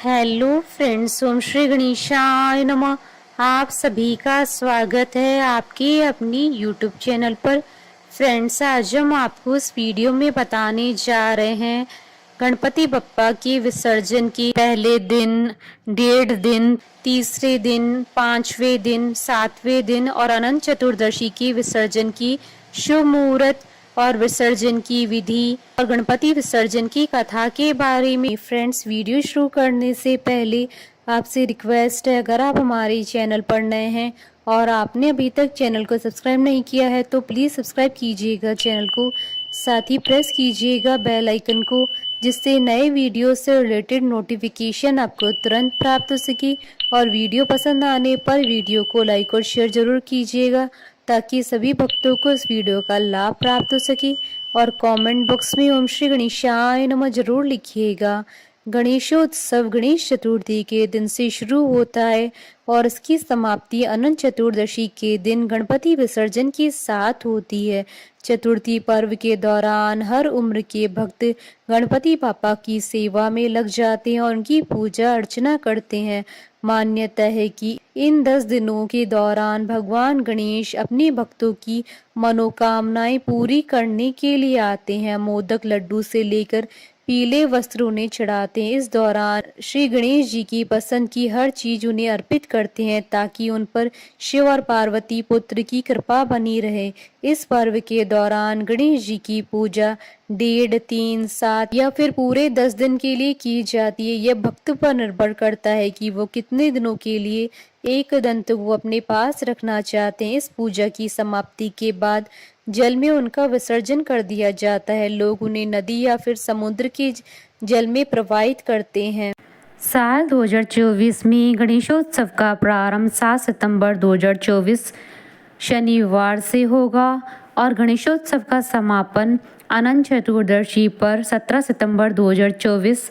Hello friends, ओम श्री गणेशाय नमः। आप सभी का स्वागत है आपके अपनी यूट्यूब चैनल पर। फ्रेंड्स, आज हम आपको इस वीडियो में बताने जा रहे हैं गणपति बप्पा के विसर्जन की पहले दिन, 1.5 दिन, तीसरे दिन, 5वें दिन, 7वें दिन और अनंत चतुर्दशी की विसर्जन की शुभ मुहूर्त और विसर्जन की विधि और गणपति विसर्जन की कथा के बारे में। फ्रेंड्स, वीडियो शुरू करने से पहले आपसे रिक्वेस्ट है, अगर आप हमारे चैनल पर नए हैं और आपने अभी तक चैनल को सब्सक्राइब नहीं किया है तो प्लीज़ सब्सक्राइब कीजिएगा चैनल को, साथ ही प्रेस कीजिएगा बेल आइकन को, जिससे नए वीडियो से रिलेटेड नोटिफिकेशन आपको तुरंत प्राप्त हो सके। और वीडियो पसंद आने पर वीडियो को लाइक और शेयर जरूर कीजिएगा ताकि सभी भक्तों को इस वीडियो का लाभ प्राप्त हो सके। और कमेंट बॉक्स में ओम श्री गणेशाय नमः जरूर लिखिएगा। गणेशोत्सव गणेश चतुर्थी के दिन से शुरू होता है और इसकी समाप्ति अनंत चतुर्दशी के दिन गणपति विसर्जन के साथ होती है। चतुर्थी पर्व के दौरान हर उम्र के भक्त गणपति पापा की सेवा में लग जाते हैं और उनकी पूजा अर्चना करते हैं। मान्यता है कि इन 10 दिनों के दौरान भगवान गणेश अपने भक्तों की मनोकामनाएं पूरी करने के लिए आते हैं। मोदक लड्डू से लेकर पीले वस्त्र उन्हें चढ़ाते हैं। इस दौरान श्री गणेश जी की पसंद की हर चीज उन्हें अर्पित करते हैं ताकि उन पर शिव और पार्वती पुत्र की कृपा बनी रहे। इस पर्व के दौरान गणेश जी की पूजा 1.5, 3, 7 या फिर पूरे 10 दिन के लिए की जाती है। यह भक्त पर निर्भर करता है कि वो कितने दिनों के लिए एक दंत को अपने पास रखना चाहते हैं। इस पूजा की समाप्ति के बाद जल में उनका विसर्जन कर दिया जाता है। लोग उन्हें नदी या फिर समुद्र के जल में प्रवाहित करते हैं। साल 2024 में गणेशोत्सव का प्रारंभ 7 सितंबर 2024 शनिवार से होगा और गणेशोत्सव का समापन अनंत चतुर्दशी पर 17 सितंबर 2024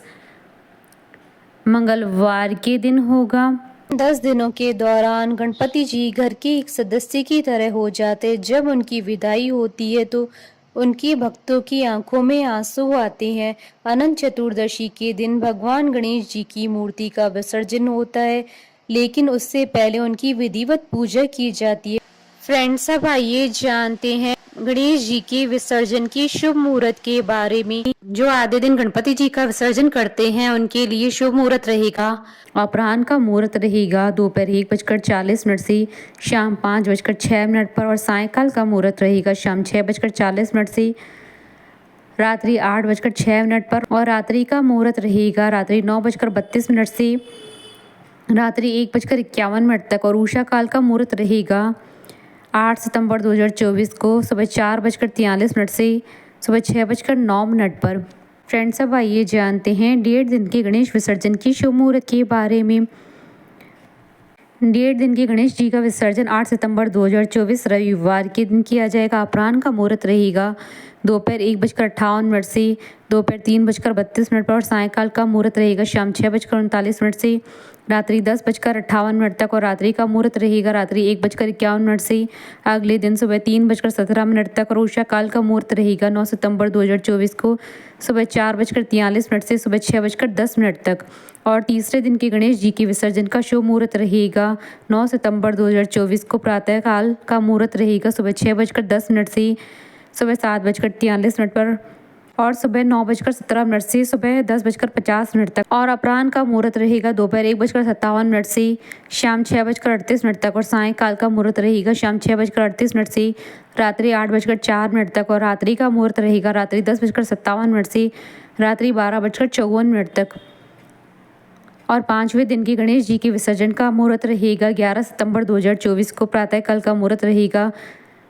मंगलवार के दिन होगा। 10 दिनों के दौरान गणपति जी घर के एक सदस्य की तरह हो जाते। जब उनकी विदाई होती है तो उनके भक्तों की आंखों में आंसू आते हैं। अनंत चतुर्दशी के दिन भगवान गणेश जी की मूर्ति का विसर्जन होता है, लेकिन उससे पहले उनकी विधिवत पूजा की जाती है। फ्रेंड्स, अब आइए जानते हैं गणेश जी के विसर्जन की शुभ मुहूर्त के बारे में। जो आधे दिन गणपति जी का विसर्जन करते हैं उनके लिए शुभ मुहूर्त रहेगा। अपराह्न का मुहूर्त रहेगा दोपहर 1:40 से शाम 5:06 पर और सायंकाल का मुहूर्त रहेगा शाम 6:40 से रात्रि 8:06 पर और रात्रि का मुहूर्त रहेगा रात्रि 9:32 से रात्रि 1:51 तक और उषा काल का मुहूर्त रहेगा 8 सितंबर 2024 को सुबह 4:43 से सुबह 6:09 पर। फ्रेंड्स, अब आइए जानते हैं 1.5 दिन के गणेश विसर्जन की शुभ मुहूर्त के बारे में। 1.5 दिन के गणेश जी का विसर्जन 8 सितंबर 2024 रविवार के दिन किया जाएगा। अपराह्न का मुहूर्त रहेगा दोपहर 1:58 से दोपहर 3:32 पर और सायंकाल का मुहूर्त रहेगा शाम 6:39 से रात्रि 10:58 तक और रात्रि का मुहूर्त रहेगा रात्रि 1:51 से अगले दिन सुबह 3:17 तक और उषा काल का मुहूर्त रहेगा 9 सितंबर 2024 को सुबह 4:43 से सुबह 6:10 तक। और तीसरे दिन के गणेश जी के विसर्जन का शुभ मुहूर्त रहेगा 9 सितंबर 2024 को प्रातः काल का मुहूर्त रहेगा सुबह 6:10 से सुबह 7:43 पर और सुबह 9:17 से सुबह 10:50 तक और अपराह्न का मुहूर्त रहेगा दोपहर 1:57 से शाम 6:38 तक और सायंकाल का मुहूर्त रहेगा शाम 6:38 से रात्रि 8:04 तक और रात्रि का मुहूर्त रहेगा रात्रि 10:57 से रात्रि 12:54 तक। और 5वें दिन के गणेश जी के विसर्जन का मुहूर्त रहेगा 11 सितंबर 2024 को प्रातःकाल का मुहूर्त रहेगा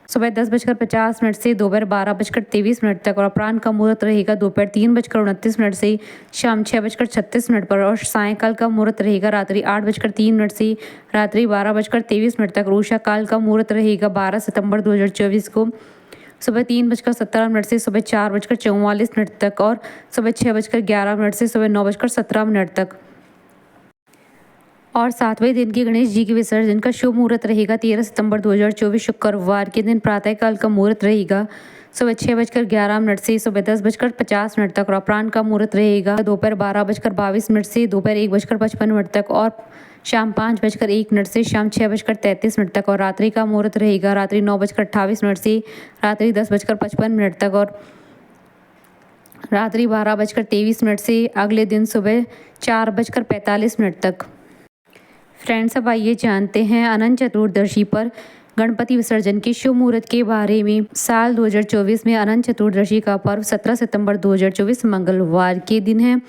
सुबह 10:50 से दोपहर 12:23 तक और अपराह्न का मुहूर्त रहेगा दोपहर 3:29 से शाम 6:36 पर और सायंकाल का मुहूर्त रहेगा रात्रि 8:03 से रात्रि 12:23 तक। उषा काल का मुहूर्त रहेगा 12 सितंबर 2024 को सुबह 3:17 से सुबह 4:44 तक और सुबह 6:11 से सुबह 9:17 तक। और 7वें दिन के गणेश जी के विसर्जन का शुभ मुहूर्त रहेगा 13 सितंबर 2024 शुक्रवार के दिन प्रातःकाल का मुहूर्त रहेगा सुबह 6:11 से सुबह 10:50 तक और अपराह्न का मुहूर्त रहेगा दोपहर 12:22 से दोपहर 1:55 तक और शाम 5:01 से शाम 6:33 तक और रात्रि का मुहूर्त रहेगा रात्रि 9:28 से रात्रि 10:55 तक और रात्रि 12:23 से अगले दिन सुबह 4:45 तक। फ्रेंड्स, अब आइए जानते हैं अनंत चतुर्दशी पर गणपति विसर्जन के शुभ मुहूर्त के बारे में। साल 2024 में अनंत चतुर्दशी का पर्व 17 सितंबर 2024 मंगलवार के दिन है।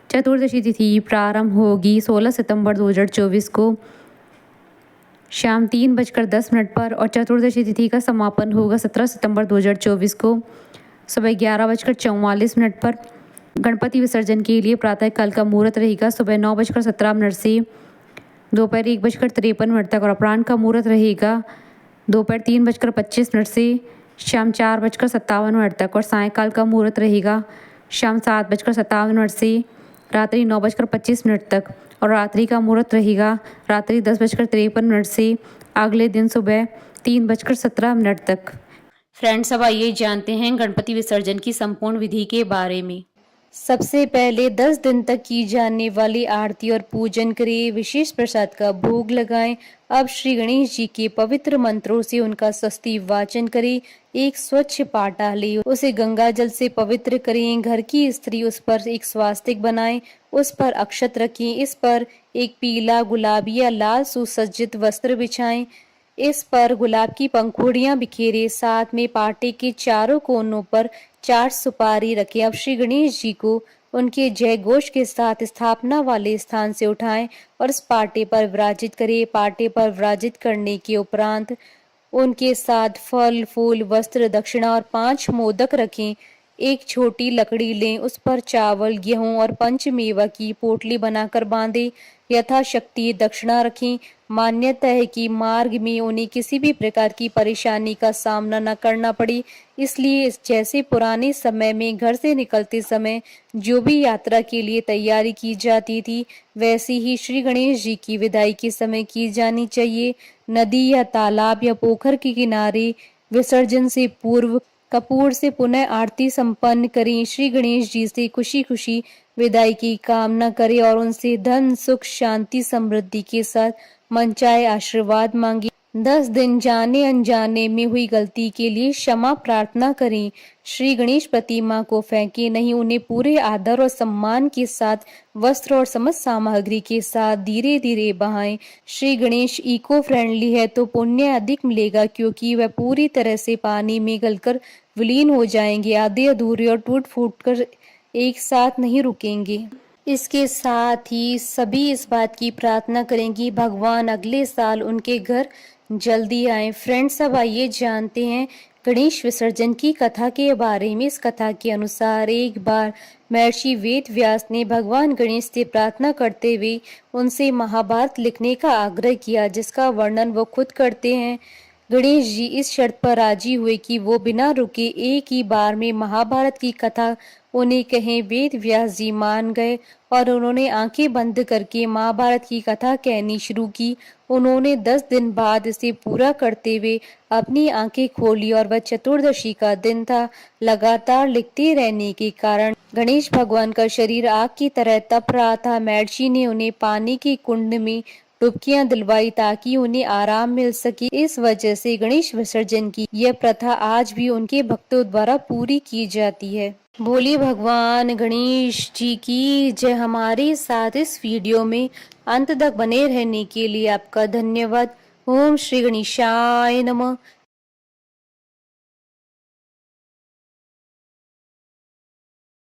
चतुर्दशी तिथि प्रारंभ होगी 16 सितंबर 2024 को शाम 3:10 पर और चतुर्दशी तिथि का समापन होगा 17 सितंबर 2024 को सुबह 11:44 पर। गणपति विसर्जन के लिए प्रातःकाल का मुहूर्त रहेगा सुबह 9:17 से दोपहर 1:53 तक और अपराह्न का मुहूर्त रहेगा दोपहर 3:25 से शाम 4:57 तक और सायंकाल का मुहूर्त रहेगा शाम 7:57 से रात्रि 9:25 तक और रात्रि का मुहूर्त रहेगा रात्रि 10:53 से अगले दिन सुबह 3:17 तक। फ्रेंड्स, अब आइए जानते हैं गणपति विसर्जन की संपूर्ण विधि के बारे में। सबसे पहले 10 दिन तक की जाने वाली आरती और पूजन करें, विशेष प्रसाद का भोग लगाएं। अब श्री गणेश जी के पवित्र मंत्रों से उनका स्वस्ति वाचन करें। एक स्वच्छ पाटा लें, उसे गंगा जल से पवित्र करें। घर की स्त्री उस पर एक स्वास्तिक बनाएं, उस पर अक्षत रखें। इस पर एक पीला, गुलाबी या लाल सुसज्जित वस्त्र बिछाएं। इस पर गुलाब की पंखुड़ियां बिखेरे, साथ में पाटे के चारों कोनों पर 4 सुपारी रखें। अब श्री गणेश जी को उनके जय घोष के साथ स्थापना वाले स्थान से उठाएं और इस पाटे पर विराजित करें। पाटे पर विराजित करने के उपरांत उनके साथ फल, फूल, वस्त्र, दक्षिणा और 5 मोदक रखें। एक छोटी लकड़ी लें, उस पर चावल, गेहूं और पंचमेवा की पोटली बनाकर बांधें। यथाशक्ति दक्षिणा रखें। मान्यता है कि मार्ग में उन्हें किसी भी प्रकार की परेशानी का सामना न करना पड़े, इसलिए जैसे पुराने समय में घर से निकलते समय जो भी यात्रा के लिए तैयारी की जाती थी, वैसी ही श्री गणेश जी की विदाई के समय की जानी चाहिए। नदी या तालाब या पोखर के किनारे विसर्जन से पूर्व कपूर से पुनः आरती संपन्न करें। श्री गणेश जी से खुशी खुशी विदाई की कामना करें और उनसे धन, सुख, शांति, समृद्धि के साथ मनचाहे आशीर्वाद मांगे। 10 दिन जाने अनजाने में हुई गलती के लिए क्षमा प्रार्थना करें। श्री गणेश प्रतिमा को फेंके नहीं, उन्हें पूरे आदर और सम्मान के साथ वस्त्र और समस्त सामग्री के साथ धीरे धीरे बहाएं। श्री गणेश इको फ्रेंडली है तो पुण्य अधिक मिलेगा, क्योंकि वह पूरी तरह से पानी में गलकर विलीन हो जाएंगे। आधे अधूरे और टूट फूट कर एक साथ नहीं रुकेंगे। इसके साथ ही सभी इस बात की प्रार्थना करेंगी भगवान अगले साल उनके घर जल्दी आए। फ्रेंड्स, अब आइए जानते हैं गणेश विसर्जन की कथा के बारे में। इस कथा के अनुसार एक बार महर्षि वेद व्यास ने भगवान गणेश से प्रार्थना करते हुए उनसे महाभारत लिखने का आग्रह किया, जिसका वर्णन वो खुद करते हैं। गणेश जी इस शर्त पर राजी हुए कि वो बिना रुके एक ही बार में महाभारत की कथा उन्हें कहें। वेद व्यास जी मान गए और उन्होंने आंखें बंद करके महाभारत की कथा कहनी शुरू की। उन्होंने 10 दिन बाद इसे पूरा करते हुए अपनी आंखें खोली और वह चतुर्दशी का दिन था। लगातार लिखते रहने के कारण गणेश भगवान का शरीर आग की तरह तप रहा था। महर्षि ने उन्हें पानी के कुंड में डुबकियां दिलवाई ताकि उन्हें आराम मिल सके। इस वजह से गणेश विसर्जन की यह प्रथा आज भी उनके भक्तों द्वारा पूरी की जाती है। बोलिए भगवान गणेश जी की जय। हमारे साथ इस वीडियो में अंत तक बने रहने के लिए आपका धन्यवाद। ओम श्री गणेशाय नमः।